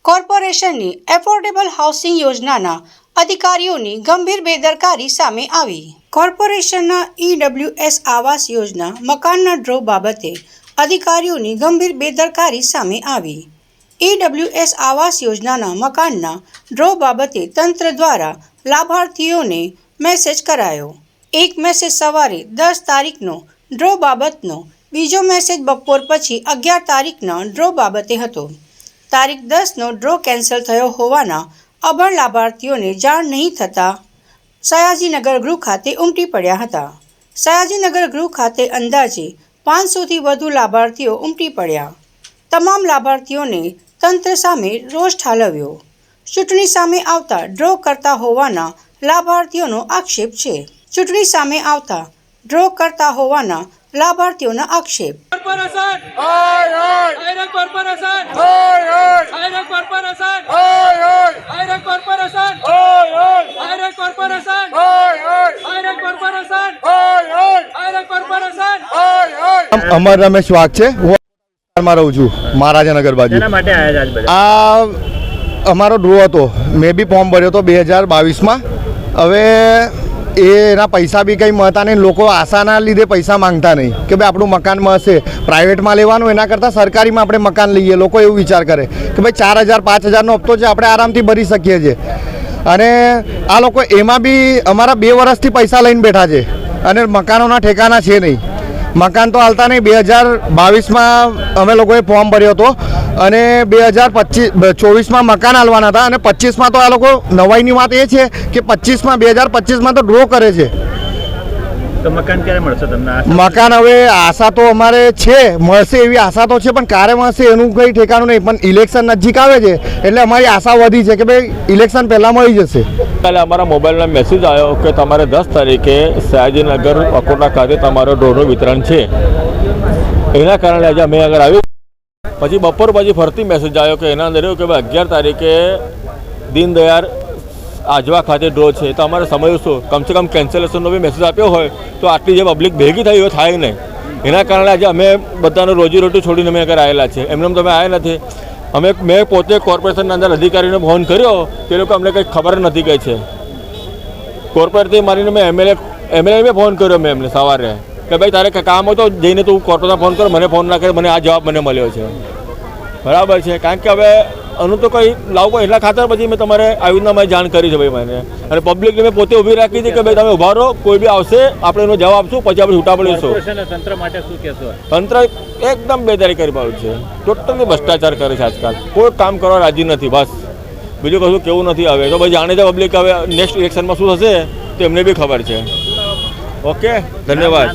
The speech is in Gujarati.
કોર્પોરેશનની એફોર્ડેબલ હાઉસિંગ યોજનાના અધિકારીઓની ગંભીર બેદરકારી સામે આવી। કોર્પોરેશનના EWS આવાસ યોજના મકાનના ડ્રો બાબતે અધિકારીઓની ગંભીર બેદરકારી સામે આવી। EWS આવાસ યોજનાના મકાનના ડ્રો બાબતે તંત્ર દ્વારા લાભાર્થીઓને મેસેજ કરાયો। એક મેસેજ સવારે 10 તારીખનો ડ્રો બાબતનો, બીજો મેસેજ બપોર પછી 11 તારીખના ડ્રો બાબતે હતો। તારીખ 10નો ડ્રો કેન્સલ થયો હોવાના અભણ લાભાર્થીઓને જાણ નહીં થતાં સયાજીનગર ગૃહ ખાતે ઉમટી પડ્યા હતા। સયાજીનગર ગૃહ ખાતે અંદાજે 500થી વધુ લાભાર્થીઓ ઉમટી પડ્યા। તમામ લાભાર્થીઓને તંત્ર સામે રોષ ઠાલવ્યો। ચૂંટણી સામે આવતા ડ્રો કરતા હોવાના લાભાર્થીઓનો આક્ષેપ છે। ચૂંટણી સામે આવતા ડ્રો કરતા હોવાના લાભાર્થીઓના આક્ષેપ। અમર રમેશ વાઘ છે, હું રહું છું મહારાજાનગર બાજુ। આ અમારો ડ્રો હતો, મેં બી ફોર્મ ભર્યો હતો 2022માં। હવે એના પૈસા બી કંઈ મળતા નહીં, લોકો આશાના લીધે પૈસા માંગતા નહીં કે ભાઈ આપણું મકાન મળશે। પ્રાઇવેટમાં લેવાનું એના કરતાં સરકારીમાં આપણે મકાન લઈએ। લોકો એવું વિચાર કરે કે ભાઈ 4000 5000નો હપ્તો છે, આપણે આરામથી ભરી શકીએ છીએ। અને આ લોકો એમાં બી અમારા 2 વર્ષથી પૈસા લઈને બેઠા છે અને મકાનોના ઠેકાના છે નહીં। મકાન તો હાલતા નહીં। 2022માં અમે લોકોએ ફોર્મ ભર્યો હતો અને 2024માં મકાન હાલવાના હતા અને 25માં તો આ લોકો નવાઈની વાત એ છે કે 2025માં તો ડ્રો કરે છે। તો મકાન ક્યારે મળશે તમને? મકાન હવે આશા તો અમારે છે, મળશે એવી આશા તો છે, પણ ક્યારે મળશે એનું કંઈ ઠેકાણું નહીં। પણ ઇલેક્શન નજીક આવે છે એટલે અમારી આશા વધી છે કે ભાઈ ઇલેક્શન પહેલાં મળી જશે। કાલે અમારા મોબાઈલમાં મેસેજ આવ્યો કે તમારે 10 તારીખે સયાજીનગર અકોટા ખાતે તમારો ડ્રોનું વિતરણ છે। એના કારણે આજે અમે આગળ આવ્યું। પછી બપોર પછી ફરતી મેસેજ આવ્યો કે એના અંદર એવું કે ભાઈ 11 તારીખે દીનદયાળ આજવા ખાતે ડ્રો છે। તો અમારે સમજવું શું, કમસે કમ કેન્સલેશનનો બી મેસેજ આપ્યો હોય તો આટલી જે પબ્લિક ભેગી થઈ હોય થાય નહીં। એના કારણે આજે અમે બધાનું રોજીરોટી છોડીને અમે આગળ આવેલા છે। એમને તમે આવ્યા નથી। મેં પોતે કોર્પોરેશનના અંદર અધિકારીને ફોન કર્યો, તે લોકો અમને કંઈ ખબર નથી કહે છે। કોર્પોરેટરથી મારીને મેં એમએલએ ફોન કર્યો મેં એમને સવારે કે ભાઈ તારે કામ હોય તો જઈને તું કોર્પોરેશનમાં ફોન કર, મને ફોન ના કરે। મને આ જવાબ મને મળ્યો છે, બરાબર છે। કારણ કે હવે આનું તો કંઈ લાવવું એટલા ખાતર પછી મેં તમારે આવી રીતના મેં જાણ કરી છે ભાઈ મને। અને પબ્લિકને મેં પોતે ઊભી રાખી હતી કે ભાઈ તમે ઊભા રહો, કોઈ બી આવશે આપણે એનો જવાબ આપશું, પછી આપણે છૂટા પડીશું। તંત્ર માટે શું કહેશો? તંત્ર એકદમ બેદારી કરી પાડ્યું છે, ટોટલી ભ્રષ્ટાચાર કરે છે આજકાલ। કોઈ કામ કરવા રાજી નથી, બસ બીજું કશું કેવું નથી। હવે તો ભાઈ જાણે છે પબ્લિક, હવે નેક્સ્ટ ઇલેક્શનમાં શું થશે તો એમને બી ખબર છે। ઓકે, ધન્યવાદ।